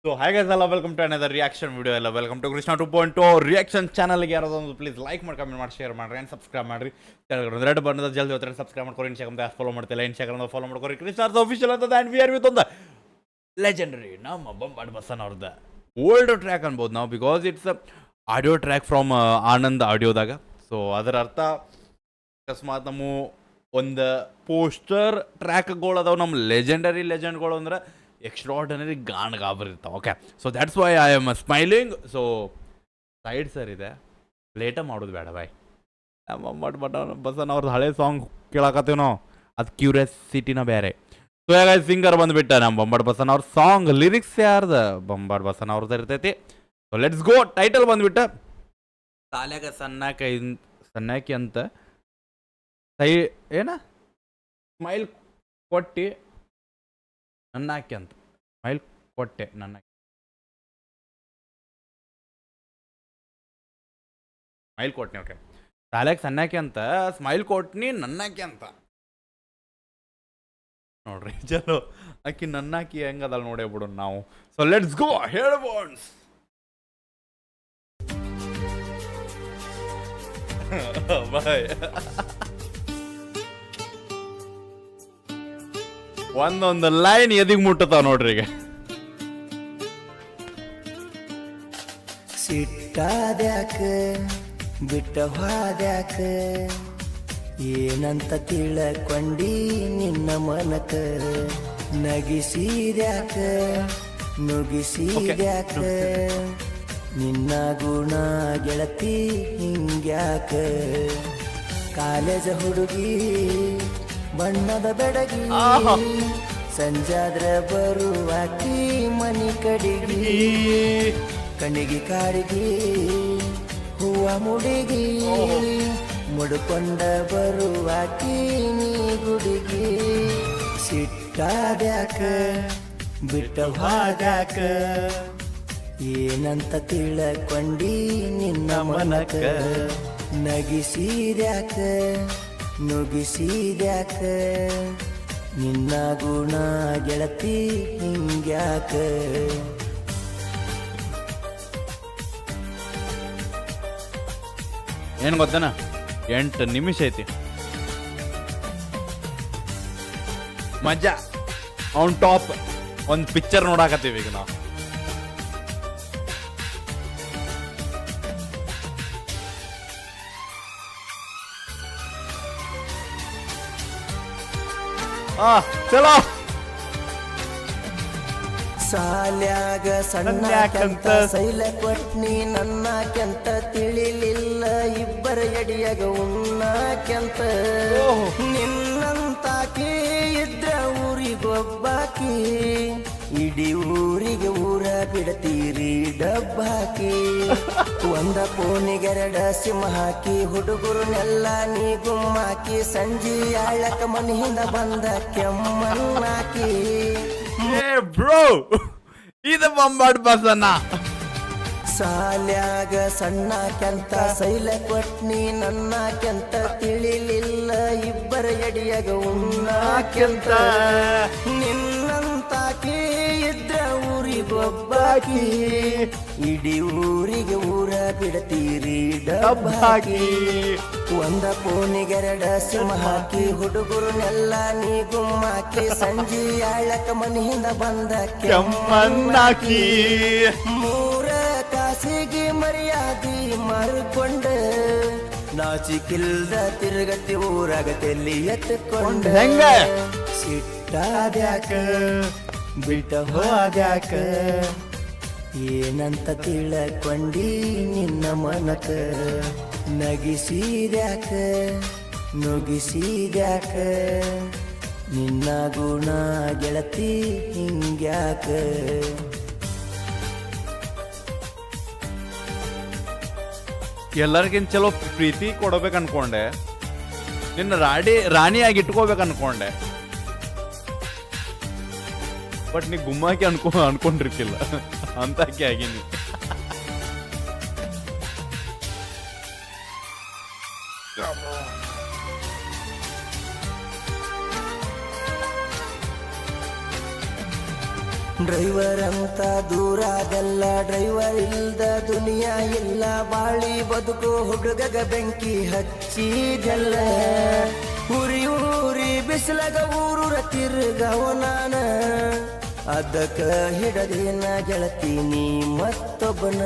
So hi guys, hello, welcome to another reaction video. Hello, welcome to Krishna 2.0 reaction channel ಗೆ ಯಾರಾದರೂ please like ಮಾಡಿ comment ಮಾಡಿ share ಮಾಡಿರಿ and subscribe ಮಾಡಿರಿ. Red ಬಣ್ಣದ ಜಲ್ದಿ ಹೋಗ್ತಾರೆ ಸಬ್ಸ್ಕ್ರೈಬ್ ಮಾಡ್ಕೊರಿ. ಇನ್ಸ್ಟಾಗ್ರಾಮ್ ಫಾಲೋ ಮಾಡ್ತಿಲ್ಲ, ಇನ್ಸ್ಟಾಗ್ರಾಮ್ ಫಾಲೋ ಮಾಡ್ಕೊರಿ. ಕೃಷ್ಣಾರ್ಥ ಅಫಿಷಿಯಲ್ ಅಂತ ಆ್ಯಂಡ್ ವಿ ಆರ್ ವಿತ್ ಒಂದು ಲೆಜೆಂಡರಿ ನಮ್ಮ ಬೊಂಬಾಟ್ ಬಸನ್ ಅವ್ರದ್ದು ಓಲ್ಡ್ ಟ್ರ್ಯಾಕ್ ಅನ್ಬೋದು ನಾವು, because it's audio track from Anand ಆಡಿಯೋದಾಗ. ಸೊ ಅದರ ಅರ್ಥ ಅಕಸ್ಮಾತ್ ನಮ್ಮ ಒಂದು ಪೋಸ್ಟರ್ ಟ್ರ್ಯಾಕ್ಗಳು ಅದಾವೆ ನಮ್ಮ ಲೆಜೆಂಡ್ಗಳು ಅಂದ್ರೆ ಎಕ್ಸ್ಟ್ರಾರ್ಡಿನರಿ ಗಾಬರಿರ್ತಾವೆ. Okay, so that's why I am smiling. So ಸೈಡ್ ಸರ್ ಇದೆ, ಲೇಟಾಗಿ ಮಾಡೋದು ಬೇಡ ಬಾಯ್. ಬಟ್ ಬಸನ್ ಅವ್ರದ್ದು ಹಳೆ ಸಾಂಗ್ ಕೇಳಕತ್ತೀವಿ ನಾವು, ಅದು ಕ್ಯೂರಿಯಾಸಿಟಿನ ಬೇರೆ. ಸೊ ಯಾಗ ಸಿಂಗರ್ ಬಂದುಬಿಟ್ಟ ನಮ್ಮ ಬೊಂಬಾಟ್ ಬಸನ್ ಅವ್ರ ಸಾಂಗ್ ಲಿರಿಕ್ಸ್ ಯಾರ್ದು ಬೊಂಬಾಟ್ ಬಸನ್ ಅವ್ರದ್ದು ಇರ್ತೈತಿ. So let's go. ಟೈಟಲ್ ಬಂದುಬಿಟ್ಟ ಸಾಲ್ಯಾಗ ಸನ್ನಾಕಿ ಅಂತ ಏನ ಸ್ಮೈಲ್ ಕೊಟ್ಟು ನನ್ನಾಕಿ ಅಂತ ಸ್ಮೈಲ್ ಕೊಟ್ಟೆ ಸ್ಮೈಲ್ ಕೊಟ್ನಿ. ಓಕೆ, ಸಾಲ್ಯಾಗ ಸನ್ನಾಕಿ ಅಂತ ಸ್ಮೈಲ್ ಕೊಟ್ನಿ ನನ್ನಾಕಿ ಅಂತ ನೋಡ್ರಿ. ಚಲೋ ಆಕಿ ನನ್ನಾಕಿ ಹೆಂಗದಲ್ಲ ನೋಡೇ ಬಿಡು ನಾವು. So let's go. ಹೇಳ್ಬೋನ್ಸ್ ಬಾಯ್. ಒಂದೊಂದು ಲೈನ್ ಎದಿಗ್ ಮುಟ್ಟತಾವ ನೋಡ್ರಿ. ಈಗ ಸಿಟ್ಟಾದ್ಯಾಕ ಬಿಟ್ಟ ಹೋದ್ಯಾಕ ಏನಂತ ತಿಳಕೊಂಡಿ ನಿನ್ನ ಮನಕ ನಗಿಸಿದ್ಯಾಕ ನುಗಿಸಿದ್ಯಾಕ ನಿನ್ನ ಗುಣ ಗೆಳತಿ ಹಿಂಗ್ಯಾಕ ಕಾಲೇಜ ಹುಡುಗಿ ಬಣ್ಣದ ಬೆಡಗಿ ಸಂಜಾದ್ರ ಬರುವಾಕಿ ಮನಿ ಕಡಿಗಿ ಕಣ್ಣಿಗೆ ಕಾಡಿಗಿ ಹೂವ ಮುಡಿಗಿ ಮುಡ್ಕೊಂಡ ಬರುವಾಕಿ ನೀ ಗುಡಿಗಿ ಸಿಟ್ಟಾದ್ಯಾಕ ಬಿಟ್ಟ ಹೋದ್ಯಾಕ ಏನಂತ ತಿಳಕೊಂಡಿ ನಿನ್ನ ಮನಕ ನಗಿಸಿದ್ಯಾಕ ನುಗಿಸಿದ್ಯಾಕ ನಿನ್ನ ಗುಣ ಗೆಳತಿ ಹಿಂಗ್ಯಾಕ. ಏನು ಗೊತ್ತೇನ, 8 ನಿಮಿಷ ಐತಿ ಮಜಾ ಅವ್ನ್ ಟಾಪ್. ಒಂದು ಪಿಕ್ಚರ್ ನೋಡಾಕತ್ತೀವಿ ಈಗ ನಾವು. ಚಲೋ. ಸಾಲ್ಯಾಗ ಸಣ್ಣಕ್ಯಂತ ಸೈಲ ಕೊಟ್ನಿ ನನ್ನಕ್ಯಂತ ತಿಳಿಲಿಲ್ಲ ಇಬ್ಬರ ಎಡಿಯಾಗ ಉಣ್ಣಕ್ಯಂತ ನಿನ್ನಂತಾಕಿ ಇದ್ರ ಊರಿಗೊಬ್ಬಾಕಿ ಇಡೀ ಊರಿಗೆ ಊರ ಬಿಡತೀರಿ ಡಬ್ಬಾಕಿ ಒಂದ ಫೋನಿಗೆರಡ ಸಿಮ್ ಹಾಕಿ ಹುಡುಗರನ್ನೆಲ್ಲ ನೀ ಗುಮ್ಮಾಕಿ ಸಂಜೆ ಆಳಕ ಮನೆಯಿಂದ ಬಂದ ಕೆಮ್ಮನ್ನಾಕಿ. ಬ್ರೋ, ಇದು ಬೊಂಬಾಟ್ ಬಸನ್ನ. ಸಾಲ್ಯಾಗ ಸಣ್ಣಕ್ಯಂತ ಸೈಲ ಕೊಟ್ನಿ ನನ್ನಕ್ಯಂತ ತಿಳಿಲಿಲ್ಲ ಇಬ್ಬರ ಎಡಿಯಾಗ ಉಣ್ಣಕ್ಯಂತ ನಿನ್ನಂತಾಕಿ ಇದ್ರ ಊರಿಗೊಬ್ಬಾಕಿ ಇಡೀ ಊರಿಗೆ ಊರ ಬಿಡತೀರಿ ಡಬ್ಬಾಕಿ ಒಂದ ಫೋನಿಗೆರಡ ಸಿಮ್ ಹಾಕಿ ಹುಡುಗರನ್ನೆಲ್ಲ ನೀ ಗುಮ್ಮಾಕಿ ಸಂಜೆ ಆಳಕ ಮನೆಯಿಂದ ಬಂದ ಕೆಮ್ಮನ್ನಾಕಿ ಮೂರ ಕಾಸಿಗೆ ಮರ್ಯಾದಿ ಮಾರ್ಕೊಂಡ ನಾಚಿಕಿಲ್ದ ತಿರುಗತಿ ಊರಾಗ ತೆಲ್ಲಿ ಎತ್ತಕೊಂಡ ಹೆಂಗ ಸಿಟ್ಟಾದ್ಯಾಕ ಬಿಟ್ಟ ಹೋದ್ಯಾಕ ಏನಂತ ತಿಳಕೊಂಡಿ ನಿನ್ನ ಮನಕ ನಗಿಸಿದ್ಯಾಕ ನುಗಿಸಿದ್ಯಾಕ ನಿನ್ನ ಗುಣ ಗೆಳತಿ ಹಿಂಗ್ಯಾಕ. ಎಲ್ಲರಿಗಿಂತ ಚಲೋ ಪ್ರೀತಿ ಕೊಡಬೇಕು ಅನ್ಕೊಂಡೆ, ನಿನ್ನ ರಾಣಿಯಾಗಿ ಇಟ್ಕೋಬೇಕು ಅನ್ಕೊಂಡೆ. ಬಟ್ ನೀ ಗುಮ್ಮಾಕಿ ಅನ್ಕೊಂಡಿರ್ಕಿಲ್ಲ ಅಂತಾಕಿ ಆಗೀನಿ. ಡ್ರೈವರ್ ಅಂತ ದೂರಾಗಲ್ಲ, ಡ್ರೈವರ್ ಇಲ್ದ ದುನಿಯಾ ಇಲ್ಲ, ಬಾಳಿ ಬದುಕು ಹುಡುಗಗ ಬೆಂಕಿ ಹಚ್ಚಿದಲ್ಲ. ಊರಿ ಊರಿ ಬಿಸಿಲಗ ಊರೂರ ತಿರ್ಗವ ನಾನ, ಅದಕ್ಕ ಹಿಡದಿನ ಗೆಳತೀನಿ ಮತ್ತೊಬ್ಬನ.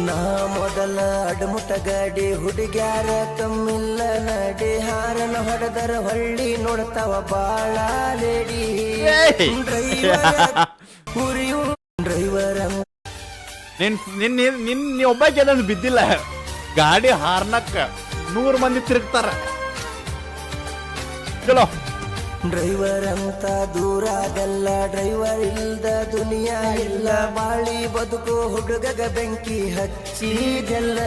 ನಾ ಮೊದಲ ಅಡಮುಟ ಗಾಡಿ ಹುಡುಗ್ಯಾರ ಕಮ್ಮಿಲ್ಲ ನಡಿ, ಹಾರನ ಹೊಡೆದರ ಹೊಳ್ಳಿ ನೋಡ್ತಾವ ಬಾಳ ಲೇಡಿ. ಡ್ರೈವರ್ ನಿನ್ನ ಒಬ್ಬಕ್ಕೆ ಅದನ್ನು ಬಿದ್ದಿಲ್ಲ, ಗಾಡಿ ಹಾರ್ನಕ್ಕ 100 ಮಂದಿ ತಿರುಗ್ತಾರ. ಚಲೋ ಡ್ರೈವರ್ ಅಂತ ದೂರಾಗಲ್ಲ, ಡ್ರೈವರ್ ಇಲ್ದ ದುನಿಯಾ ಇಲ್ಲ, ಬಾಳಿ ಬದುಕು ಹುಡುಗಗ ಬೆಂಕಿ ಹಚ್ಚಿದಲ್ಲ.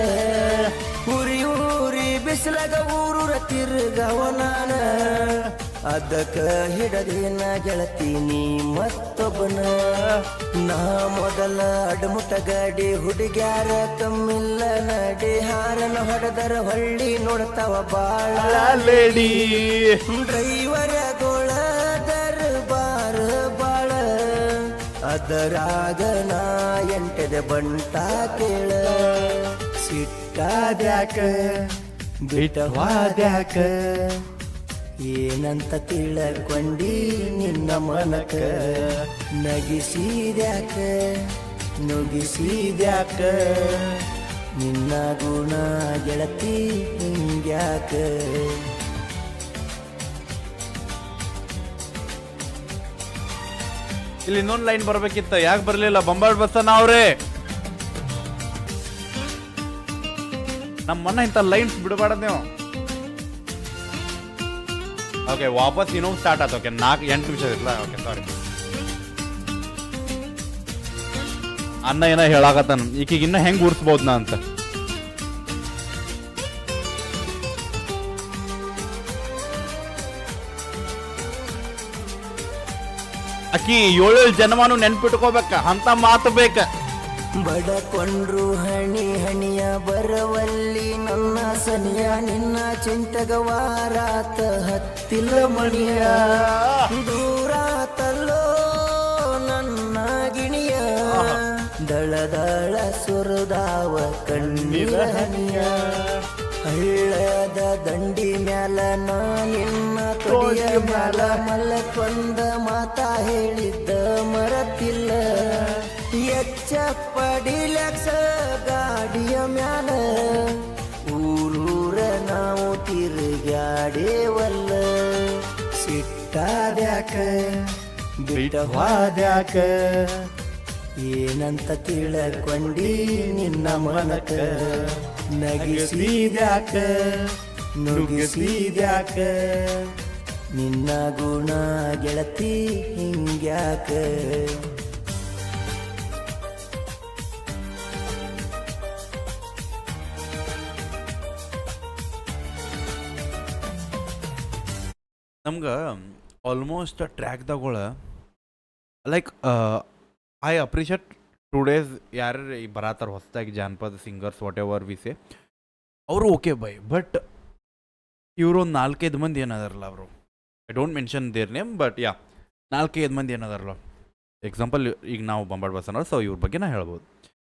ಊರಿ ಊರಿ ಬಿಸಿಲಗ ಊರೂರ ತಿರ್ಗವ ನಾನ, ಅದಕ್ಕ ಹಿಡದಿನ ಗೆಳತೀನಿ ಮತ್ತೊಬ್ಬನ. ನಾ ಮೊದಲ ಅಡಮುಟ ಗಾಡಿ ಹುಡುಗ್ಯಾರ ಕಮ್ಮಿಲ್ಲ ನಡಿ, ಹಾರನ ಹೊಡೆದರ ಹೊಳ್ಳಿ ನೋಡ್ತಾವ ಬಾಳ ಲೇಡಿ. ಡ್ರೈವರ ಗೋಳ ದರ್ಬಾರ ಬಾಳ, ಅದರಾಗ ನಾ ಎಂಟದ ಬಂಟ ಕೇಳ. ಸಿಟ್ಟಾದ್ಯಾಕ ಬಿಟ್ಟವಾದ್ಯಾಕ, ಏನಂತ ತಿಳಕೊಂಡಿ ನಿನ್ನ ಮನಕ. ನಗಿಸಿದ್ಯಾಕ ನುಗಿಸಿದ್ಯಾಕ, ನಿನ್ನ ಗುಣ ಗೆಳತಿ ಹಿಂಗ್ಯಾಕ. ಇಲ್ಲಿ ಇನ್ನೊಂದು ಲೈನ್ ಬರ್ಬೇಕಿತ್ತ, ಯಾಕೆ ಬರ್ಲಿಲ್ಲ ಬೊಂಬಾಟ್ ಬಸಣ್ಣ ಅವ್ರೆ? ನಮ್ಮನ್ನ ಇಂಥ ಲೈನ್ಸ್ ಬಿಡಬಾರ್ದು ನೀವು. ಓಕೆ, ವಾಪಸ್ ಇನ್ನೊಂದು ಸ್ಟಾರ್ಟ್ ಆಯ್ತು. ಓಕೆ, 4-8 ನಿಮಿಷ ಇರಲ್ಲ. ಓಕೆ, ಸಾರಿ. ಅನ್ನ ಏನೋ ಹೇಳಾಕತ್ತಾನ, ಈಕಿಗೆ ಇನ್ನ ಹೆಂಗ್ ಉರ್ಸ್ಬೋದು ನಾ ಅಂತ. ಅಕ್ಕಿ 7 ಜನ್ಮನು ನೆನ್ಪಿಟ್ಕೋಬೇಕ, ಅಂತ ಮಾತು ಬೇಕ. ಬಡಕೊಂಡ್ರು ಹಣಿ ಹಣಿಯ ಬರವಲ್ಲಿ ನನ್ನ ಸನಿಯ, ನಿನ್ನ ಚಿಂತಗವಾರಾತ ಹತ್ತಿಲ ಮಣಿಯ. ದೂರಾತಲ್ಲೋ ನನ್ನ ಗಿಣಿಯ, ದಳದಳ ಸುರದಾವ ಕಣ್ಣೀರ ಹನಿಯ. ಹಳ್ಳದ ದಂಡಿ ಮ್ಯಾಲ ನಾ ನಿನ್ನ ತೊಡಿಯ ಮ್ಯಾಲ ಮಲ್ಲಕೊಂದ ಮಾತಾ ಹೇಳಿದ್ದ ಮರತಿಲ್ಲ. ಎಚ್ಚ ಪಡಿಲಕ್ಸ ಗಾಡಿಯ ಮ್ಯಾಲ ಊರೂರ ನಾವು ತಿರುಗಾಡೇವಲ್ಲ. ಸಿಟ್ಟಾದ್ಯಾಕ ಬಿಟ್ಟವಾದ್ಯಾಕ, ಏನಂತ ತಿಳಕೊಂಡಿ ನಿನ್ನ ಮನಕ. ನಗಿಸಿದ್ಯಾಕ ನುಗಿಸಿದ್ಯಾಕ, ನಿನ್ನ ಗುಣ ಗೆಳತಿ ಹಿಂಗ್ಯಾಕ. ನಮ್ಗೆ ಆಲ್ಮೋಸ್ಟ್ ಟ್ರ್ಯಾಕ್ದಾಗಳ ಲೈಕ್ ಐ ಅಪ್ರಿಷಿಯೇಟ್ ಟುಡೇಸ್ ಯಾರು ಬರತ್ತಾರ ಹೊಸದಾಗಿ ಜಾನಪದ singers whatever we say, ಅವರು ಓಕೆ ಬೈ. ಬಟ್ ಇವರು ಒಂದು 4-5 ಮಂದಿ ಏನದಾರಲ್ಲ, ಅವರು I don't mention their name, but yeah 4-5 ಮಂದಿ ಏನದಾರಲ್ಲ. ಎಕ್ಸಾಂಪಲ್ ಈಗ ನಾವು ಬೊಂಬಾಟ್ ಬಸಣ್ಣ ಅವ್ರು, ಸೊ ಇವ್ರ ಬಗ್ಗೆ ನಾ ಹೇಳ್ಬೋದು.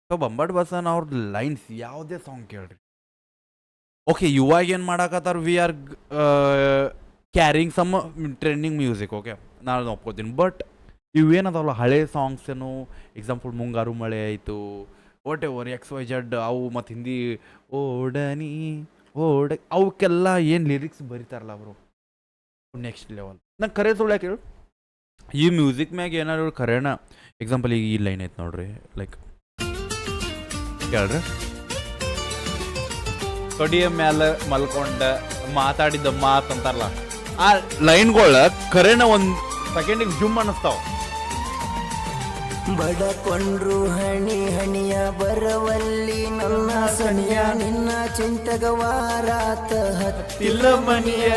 ಸೊ ಬೊಂಬಾಟ್ ಬಸಣ್ಣ ಅವ್ರದ್ದು ಲೈನ್ಸ್ ಯಾವುದೇ ಸಾಂಗ್ ಕೇಳ್ರಿ, ಓಕೆ ಇವಾಗ ಏನು ಮಾಡಾಕತ್ತಾರ, we are carrying some trending music, okay ನಾನು ಒಪ್ಕೋತೀನಿ. ಬಟ್ ಇವೇನದಾವಲ್ಲ ಹಳೆ ಸಾಂಗ್ಸ್ ಏನು, ಎಕ್ಸಾಂಪಲ್ ಮುಂಗಾರು ಮಳೆ ಆಯಿತು, ವಾಟ್ ಎವರ್ XYZ ಅವು, ಮತ್ತು ಹಿಂದಿ ಓಡನಿ ಓಡ, ಅವಕ್ಕೆಲ್ಲ ಏನು ಲಿರಿಕ್ಸ್ ಬರೀತಾರಲ್ಲ ಅವರು, ನೆಕ್ಸ್ಟ್ ಲೆವೆಲ್. ನಂಗೆ ಕರೆ ಸುಳ್ಳು ಕೇಳು, ಈ ಮ್ಯೂಸಿಕ್ ಮ್ಯಾಗ ಏನಾದ್ರು ಕರೆನ. ಎಕ್ಸಾಂಪಲ್ ಈಗ ಈ ಲೈನ್ ಐತೆ ನೋಡ್ರಿ, ಲೈಕ್ ಕೇಳ್ರಿ, ತೊಡಿಯ ಮ್ಯಾಲ ಮಲ್ಕೊಂಡ ಮಾತಾಡಿದ ಮಾತು ಅಂತಾರಲ್ಲ, ಆ ಲೈನ್ಗಳ ಕರೆನ ಒಂದು ಸೆಕೆಂಡಿಗೆ ಜುಮ್ ಅನ್ನಿಸ್ತಾವ. ಬಡಕೊಂಡ್ರು ಹಣಿ ಹಣಿಯ ಬರವಲ್ಲಿ ನನ್ನ ಸಣಿಯ, ನಿನ್ನ ಚಿಂತಗವಾರಾತ ಹತ್ತಿಲ್ಲ ಮನಿಯ.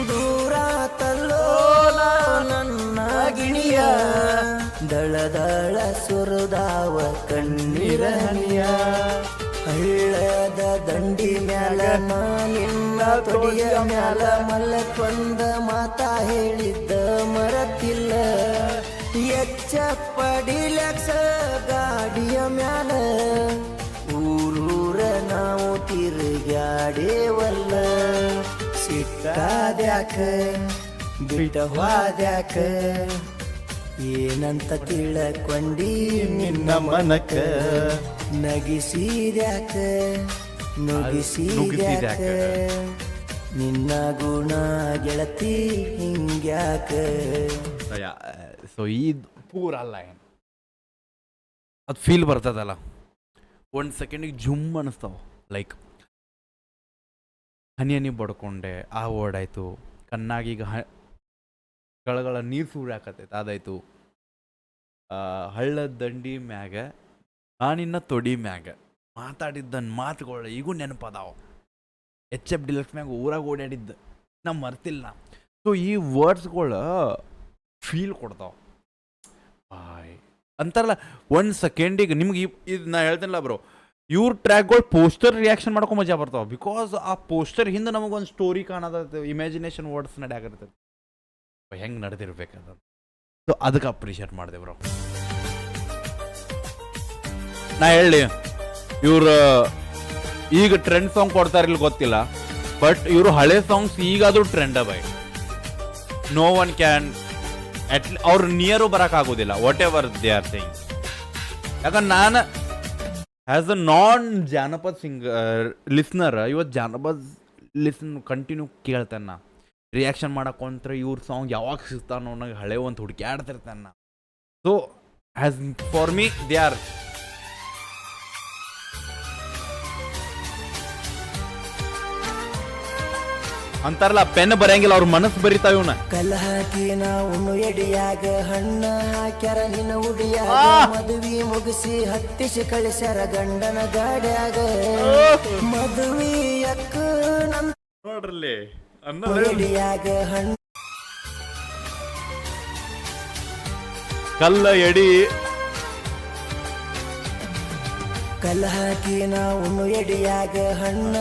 ದೂರಾತಲ್ಲೋ ನನ್ನ ಗಿಣಿಯ, ದಳದಳ ಸುರದಾವ ಕಣ್ಣೀರ ಹನಿಯ. ಹಳ್ಳದ ದಂಡಿ ಮ್ಯಾಲ ನಾ ನಿನ್ನ ತೊಡಿಯ ಮ್ಯಾಲ ಮಲ್ಲಕೊಂದ ಮಾತಾ ಹೇಳಿದ್ದ ಮರತಿಲ್ಲ. ಪಡಿಲಕ್ಸ ಗಾಡಿಯ ಮ್ಯಾಲ ಊರೂರ ನಾವು ತಿರುಗಾಡೇವಲ್ಲ ಸಿಟ್ಟಾದ್ಯಾಕ ಬಿಟ್ಟ ಹೋದ್ಯಾಕ ಏನಂತ ತಿಳಕೊಂಡಿ ನಿನ್ನ ಮನಕ ನಗಿಸಿದ್ಯಾಕ ನುಗಿಸಿದ್ಯಾಕ ನಿನ್ನ ಗುಣ ಗೆಳತಿ ಹಿಂಗ್ಯಾಕ. ಸೊ ಈ ಪೂರ ಲೈನ್ ಅದು ಫೀಲ್ ಬರ್ತದಲ್ಲ, ಒಂದು ಸೆಕೆಂಡಿಗೆ ಜುಮ್ ಅನ್ನಿಸ್ತಾವ. ಲೈಕ್ ಹನಿ ಹನಿ ಬಡ್ಕೊಂಡೆ ಆ ಓಡಾಯ್ತು, ಕಣ್ಣಾಗೀಗ ಗಳಗಳ ನೀರು ಸುಡಾಕತ್ತೈತೆ ಅದಾಯ್ತು, ಹಳ್ಳದ ದಂಡಿ ಮ್ಯಾಗ ನಾನಿನ್ನ ತೊಡಿ ಮ್ಯಾಗ ಮಾತಾಡಿದ್ದ ಮಾತುಗಳು ಈಗೂ ನೆನಪದಾವ. HF ಡಿಲಕ್ಸ್ ಮ್ಯಾಗ ಊರಾಗ ಓಡಾಡಿದ್ದ ನಾ ಮರ್ತಿಲ್ಲ. ಸೊ ಈ ವರ್ಡ್ಸ್ಗಳು ಫೀಲ್ ಕೊಡ್ತಾವ. ಅಂತಾರಲ್ಲ ಒಂದು ಸೆಕೆಂಡಿಗೆ ನಿಮ್ಗೆ ಇದು ನಾ ಹೇಳ್ತೇನಲ್ಲ ಬ್ರೋ, ಇವ್ರ ಟ್ರ್ಯಾಕ್ಗಳು ಪೋಸ್ಟರ್ ರಿಯಾಕ್ಷನ್ ಮಾಡ್ಕೊಂಡು ಮಜಾ ಬರ್ತಾವೆ. ಬಿಕಾಸ್ ಆ ಪೋಸ್ಟರ್ ಹಿಂದೆ ನಮಗೊಂದು ಸ್ಟೋರಿ ಕಾಣೋದ, ಇಮ್ಯಾಜಿನೇಷನ್ ವರ್ಡ್ಸ್ ನಡೆಯಾಗಿರ್ತದೆ, ಹೆಂಗೆ ನಡೆದಿರ್ಬೇಕದ. ಸೊ ಅದಕ್ಕೆ ಅಪ್ರಿಷಿಯೇಟ್ ಮಾಡಿದೆ ಬ್ರೋ. ನಾ ಹೇಳಿ ಇವ್ರು ಈಗ ಟ್ರೆಂಡ್ ಸಾಂಗ್ ಕೊಡ್ತಾರಿಲ್ಲ ಗೊತ್ತಿಲ್ಲ, ಬಟ್ ಇವರು ಹಳೆ ಸಾಂಗ್ಸ್ ಈಗಾದ್ರೂ trend by no one can ಅವ್ರ ನಿಯರು ಬರೋಕ್ಕಾಗೋದಿಲ್ಲ whatever they are saying. ಯಾಕಂದ್ರೆ ನಾನು ಆ್ಯಸ್ ಅ ನಾನ್ ಜಾನಪದ ಲಿಸ್ನರ್ ಇವತ್ತು ಜಾನಪದ ಕಂಟಿನ್ಯೂ ಕೇಳ್ತೇನೆ ನಾ. ರಿಯಾಕ್ಷನ್ ಮಾಡಕೊಂತ್ರ ಇವ್ರ ಸಾಂಗ್ ಯಾವಾಗ ಸಿಗ್ತಾನೋ ನನಗೆ ಹಳೆ ಒಂದು ಹುಡುಕ್ಯಾಡ್ತಿರ್ತಾನೆ ನಾ. So as for me they are ಅಂತಾರಲ್ಲ ಪೆನ್ ಬರೆಯಂಗಿಲ್ಲ, ಅವ್ರ ಮನಸ್ಸು ಬರಿತಾವ ಇವನ. ಕಲ್ಲ ಹಾಕಿ ನಾವು ಎಡಿಯಾಗ ಹಣ್ಣ ಹಾಕ್ಯಾರ ನಿನ್ನ ಉಡಿಯಾಗ ಮದುವೆ ಮುಗಿಸಿ ಹತ್ತಿಸಿ ಕಳಿಸ್ಯಾರ ಗಂಡನ ಗಾಡ್ಯಾಗ ಮದುವೆ ಅಕ್ಕ ನೋಡ್ರಲ್ಲಿ ಎಡಿಯಾಗ ಹಣ್ಣ ಕಲ್ಲ ಎಡಿ ಕಲ್ಲ ಹಾಕಿ ನಾವು ಎಡಿಯಾಗ ಹಣ್ಣ.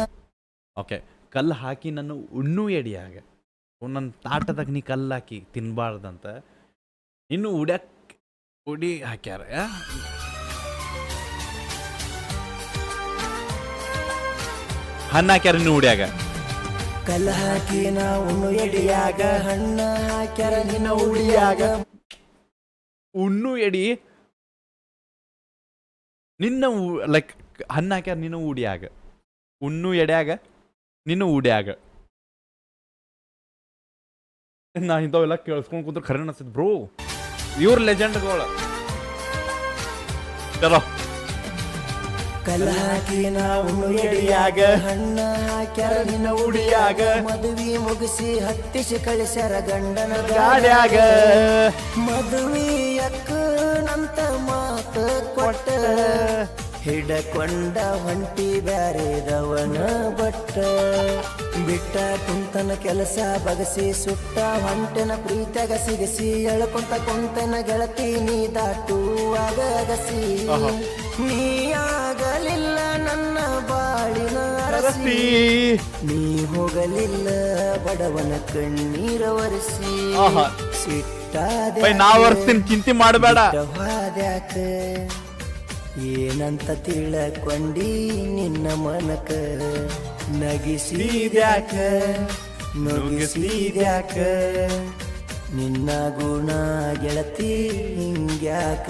ಓಕೆ, ಕಲ್ಲು ಹಾಕಿ ನಾನು ಉಣ್ಣು ಎಡಿಯಾಗ ನನ್ನ ತಾಟದಾಗ ನೀ ಕಲ್ಲು ಹಾಕಿ ತಿನ್ಬಾರ್ದಂತ ಇನ್ನು ಉಡಿ ಹಾಕ್ಯಾರ. ಹಣ್ಣು ಹಾಕ್ಯಾರ ಇನ್ನು ಉಡ್ಯಾಗ. ಕಲ್ಲ ಹಾಕಿ ನಾವು ಎಡಿಯಾಗ ಹಣ್ಣ ಹಾಕ್ಯಾರ ನಿನ್ನ ಉಡಿಯಾಗ ಉಣ್ಣು ಎಡಿ ನಿನ್ನ ಲೈಕ್ ಹಣ್ಣು ಹಾಕ್ಯಾರ ನಿನ್ನ ಉಡಿಯಾಗ, ಉಣ್ಣು ಎಡ್ಯಾಗ ನಿನ್ನ ಉಡ್ಯಾಗ. ನಾ ಇಂಥವೆಲ್ಲ ಕೇಳಿಸ್ಕೊಂಡು ಕೂತ್ರೆ ಖರೆ ಅನಿಸ್ತದೆ ಬ್ರೋ. ಇವ್ರ ಲೆಜೆಂಡ್ಗಳು ಚಲೋ. ಕಲ್ಲ ಹಾಕಿ ನಾವು ಎಡಿಯಾಗ ಹಣ್ಣ ಹಾಕ್ಯಾರ ನಿನ್ನ ಉಡಿಯಾಗ ಮದುವೆ ಮುಗಿಸಿ ಹತ್ತಿಸಿ ಕಳಿಸ್ಯಾರ ಗಂಡನ ಗಾಡ್ಯಾಗ ಮದುವೆ ಅಕ್ಕ ನಂತ ಮಾತ ಕೊಟ್ಟ ಹಿಡಕೊಂಡ ಹೊಂಟಿ ಬ್ಯಾರೆದವನ ಬಟ್ಟ ಬಿಟ್ಟ ಕುಂತನ ಕೆಲಸ ಬಗಸಿ ಸುಟ್ಟ ಹೊಂಟೆನ ಪ್ರೀತ್ಯಾಗ ಸಿಗಸಿ ಎಳ್ಕೊಂತ ಕುಂತನ ಗೆಳತಿ ನೀ ದಾಟುವಾಗ ಅಗಸಿ ನೀ ಆಗಲಿಲ್ಲ ನನ್ನ ಬಾಳಿನ ಅರಸಿ ನೀ ಹೋಗಲಿಲ್ಲ ಬಡವನ ಕಣ್ಣೀರ ಒರೆಸಿ ಸಿಟ್ಟಾದ ಚಿಂತೆ ಮಾಡಬೇಡ ಹೋದ್ಯಾಕ ಏನಂತ ತಿಳಕೊಂಡಿ ನಿನ್ನ ಮನಕ ನಗಿಸಿದ್ಯಾಕ ನುಗಿಸಿದ್ಯಾಕ ನಿನ್ನ ಗುಣ ಗೆಳತಿ ಹಿಂಗ್ಯಾಕ.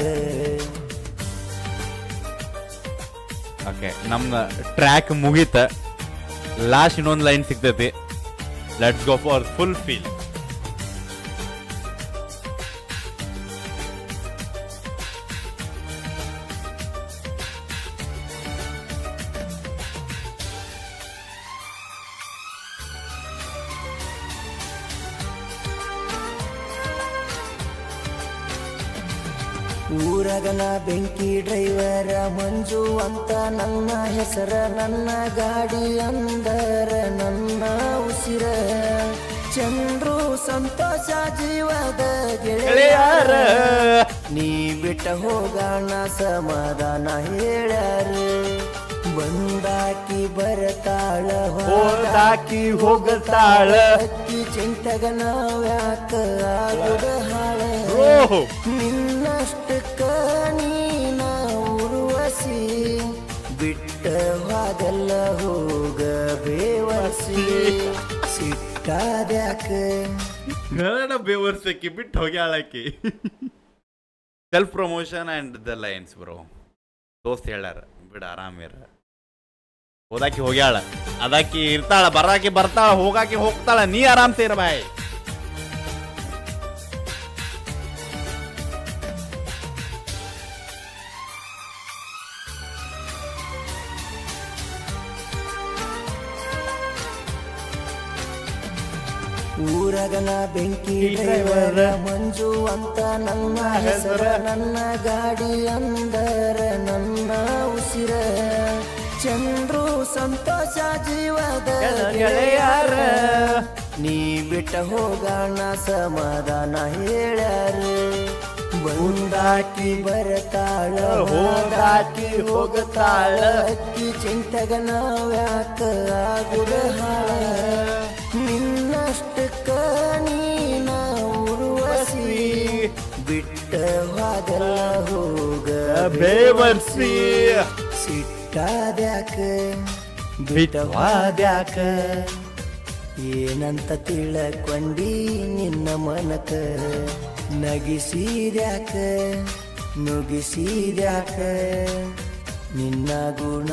ಓಕೆ, ನಮ್ಮ ಟ್ರ್ಯಾಕ್ ಮುಗೀತ. ಲಾಸ್ಟ್ ಇನ್ನೊಂದು ಲೈನ್ ಸಿಗ್ತೈತಿ. Let's go for full feel. ಊರಗನ ಬೆಂಕಿ ಡ್ರೈವರ ಮಂಜು ಅಂತ ನನ್ನ ಹೆಸರ ನನ್ನ ಗಾಡಿ ಅಂದರ ನನ್ನ ಉಸಿರ ಚಂದ್ರು ಸಂತೋಷ ಜೀವದ ಗೆಳೆಯಾರ ನೀ ಬಿಟ್ಟ ಹೋಗೋಣ ಸಮಾಧಾನ ಹೇಳ್ಯಾರ ಬಂದಾಕಿ ಬರತಾಳ ಹೋದಾಕಿ ಹೋಗತಾಳ ಅಕ್ಕಿ ಚಿಂತಗ ನಾವ್ಯಾಕ ಆಗುದ ಹಾಳ ನಿನ್ನಷ್ಟಕ್ಕ ನೀನ ಉರ್ವಸಿ ಬಿಟ್ಟ ಹೋದಲ್ಲ ಹೋಗ ಬೇವರ್ಸಿ ಸಿಟ್ಟಾದ್ಯಾಕ ಬೇವರ್ಸಕ್ಕಿ ಬಿಟ್ಟು ಹೋಗ್ಯಾಳಕಿ self promotion and the lines bro ದೋಸ್ತ್ ಹೇಳ್ಯಾರ ಬಿಡ ಆರಾಮಿರ ಹೋದಾಕಿ ಹೋಗ್ಯಾಳ ಅದಾಕಿ ಇರ್ತಾಳ ಬರಾಕಿ ಬರ್ತಾಳ ಹೋಗಾಕಿ ಹೋಗ್ತಾಳ ನೀ ಆರಾಮ್ ಸೇರ ಬಾಯ್ ಊರಗನ ಬೆಂಕಿ ಡ್ರೈವರ ಮಂಜು ಅಂತ ನನ್ನ ಹೆಸರ ನನ್ನ ಗಾಡಿ ಅಂದರ ನನ್ನ ಉಸಿರ ಚಂದ್ರು ಸಂತೋಷ ಜೀವದ ಗೆಳೆಯಾರ ನೀ ಬಿಟ್ಟ ಹೋಗೋಣ ಸಮಾಧಾನ ಹೇಳ್ಯಾರ ಬಂದಾಕಿ ಬರತಾಳ ಹೋದಾಕಿ ಹೋಗತಾಳ ಅಕ್ಕಿ ಚಿಂತಗ ನಾವ್ಯಾಕ ಆಗುದ ಹಾಳ ನಿನ್ನಷ್ಟಕ್ಕ ನೀನ ಉರ್ವಸಿ ಬಿಟ್ಟ ಹೋದಲ್ಲ ಹೋಗ ಬೇವರ್ಸಿ ಸಿಟ್ಟಾದ್ಯಾಕ ಬಿಟ್ಟ ಹೋದ್ಯಾಕ ಏನಂತ ತಿಳಕೊಂಡಿ ನಿನ್ನ ಮನಕ ನಗಿಸಿದ್ಯಾಕ ನುಗಿಸಿದ್ಯಾಕ ನಿನ್ನ ಗುಣ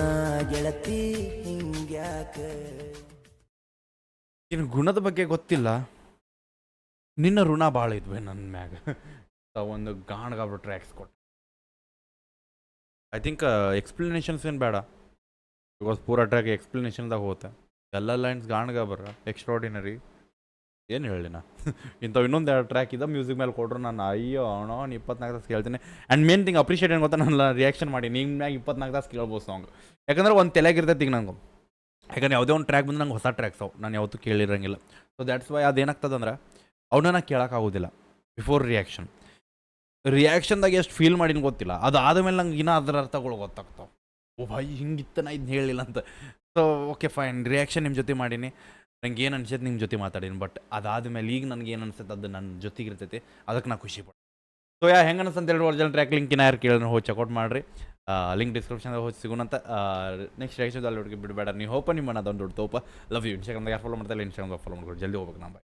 ಗೆಳತಿ ಹಿಂಗ್ಯಾಕ ಇನ್ನು ಗುಣದ ಬಗ್ಗೆ ಗೊತ್ತಿಲ್ಲ ನಿನ್ನ ಋಣ ಭಾಳ ಇದ್ವೆ ನನ್ನ ಮ್ಯಾಗ ಒಂದು ಗಾಣಗಾಬ್ರು ಟ್ರ್ಯಾಕ್ಸ್ ಕೊಟ್ಟು ಐ ಥಿಂಕ್ ಎಕ್ಸ್ಪ್ಲನೇಷನ್ಸ್ ಏನು ಬೇಡ ಬಿಕಾಸ್ ಪೂರಾ ಟ್ರ್ಯಾಕ್ ಎಕ್ಸ್ಪ್ಲನೇಷನ್ದಾಗ ಹೋಗುತ್ತೆ ಎಲ್ಲ ಲೈನ್ಸ್ ಗಾಣಗಾಬ್ರ ಎಕ್ಸ್ಟ್ರಾಡಿನರಿ ಏನು ಹೇಳಿ ನಾ ಇಂಥವು ಇನ್ನೊಂದು ಎರಡು ಟ್ರ್ಯಾಕ್ ಇದೆ ಮ್ಯೂಸಿಕ್ ಮೇಲೆ ಕೊಟ್ರು ನಾನು ಅಯ್ಯೋ ಅಣ್ಣೋ 24 ತಾಸು ಕೇಳ್ತೀನಿ ಆ್ಯಂಡ್ ಮೇನ್ ಥಿಂಗ್ ಅಪ್ರಿಷಿಯೇಟ್ ಏನು ಗೊತ್ತಾ ನಾನು ರಿಯಾಕ್ಷನ್ ಮಾಡಿ ನಿಮ್ಮ ಮ್ಯಾಗ 24 ತಾಸು ಕೇಳ್ಬೋದು ಸಾಂಗ್ ಯಾಕಂದ್ರೆ ಒಂದು ತಲೆಗಿರ್ತೈತಿ ಈಗ ನಂಗೆ ಯಾಕಂದ್ರೆ ಯಾವುದೇ ಒಂದು ಟ್ರ್ಯಾಕ್ ಬಂದು ನಂಗೆ ಹೊಸ ಟ್ರ್ಯಾಕ್ಸ್ ಅವು ನಾನು ಯಾವತ್ತೂ ಕೇಳಿರಂಗಿಲ್ಲ ಸೊ ದ್ಯಾಟ್ಸ್ ವೈ ಅದೇನಾಗ್ತದಂದ್ರೆ ಅವನ್ನ ಕೇಳೋಕ್ಕಾಗೋದಿಲ್ಲ ಬಿಫೋರ್ ರಿಯಾಕ್ಷನ್ದಾಗ ಎಷ್ಟು ಫೀಲ್ ಮಾಡಿನ ಗೊತ್ತಿಲ್ಲ ಅದು ಆದಮೇಲೆ ನಂಗೆ ಇನ್ನೂ ಅದರ ಅರ್ಥಗಳು ಗೊತ್ತಾಗ್ತಾವೆ ಓ ಭಾಯ್ ಹಿಂಗಿತ್ತು ನಾ ಇದನ್ನ ಹೇಳಿಲ್ಲ ಅಂತ ಸೊ ಓಕೆ ಫೈನ್ ರಿಯಾಕ್ಷನ್ ನಿಮ್ಮ ಜೊತೆ ಮಾಡೀನಿ ನಂಗೆ ಏನು ಅನ್ಸೈತೆ ನಿಮ್ಮ ಜೊತೆ ಮಾತಾಡೀನಿ ಬಟ್ ಅದಾದಮೇಲೆ ಈಗ ನನಗೆ ಏನು ಅನ್ಸುತ್ತೆ ಅದು ನನ್ನ ಜೊತೆಗೆ ಇರ್ತೈತಿ ಅದಕ್ಕೆ ನಾ ಖುಷಿ ಪಡ್ತೀನಿ ಸೊ ಹೆಂಗೆ ಅನ್ಸಂತ ಹೇಳಿ ಒರಿಜಿನಲ್ ಟ್ರ್ಯಾಕ್ ಲಿಂಕಿನ ಯಾರು ಕೇಳಿದ್ರೆ ಹೋಗಿ ಚೆಕ್ಔಟ್ ಮಾಡಿರಿ ಲಿಂಕ್ ಡಿಸ್ಕ್ರಿಪ್ಷನ್ದಾಗ ಹೋಗಿ ಸಿಗೋಣಂತ ನೆಕ್ಸ್ಟ್ ರಿಯಾಕ್ಷನ್ ಅಲ್ಲಿ ಬಿಡಬೇಡ ನೀವು ಹೋಪ ನಿಮ್ಮ ಅದೊಂದು ದೊಡ್ಡ ತೋಪ ಲವ್ ಯು ಇನ್ಸ್ಟಾಗ್ರಾಮ್ದಾಗ ಯಾರು ಫಾಲೋ ಮಾಡ್ತಾರೆ ಇನ್ಸ್ಟಾಗ್ರಾಮ್ದಾಗ ಫಾಲೋ ಮಾಡ್ಕೊಂಡು ಜಲ್ದಿ ಹೋಗ್ಬೇಕು ನಾವು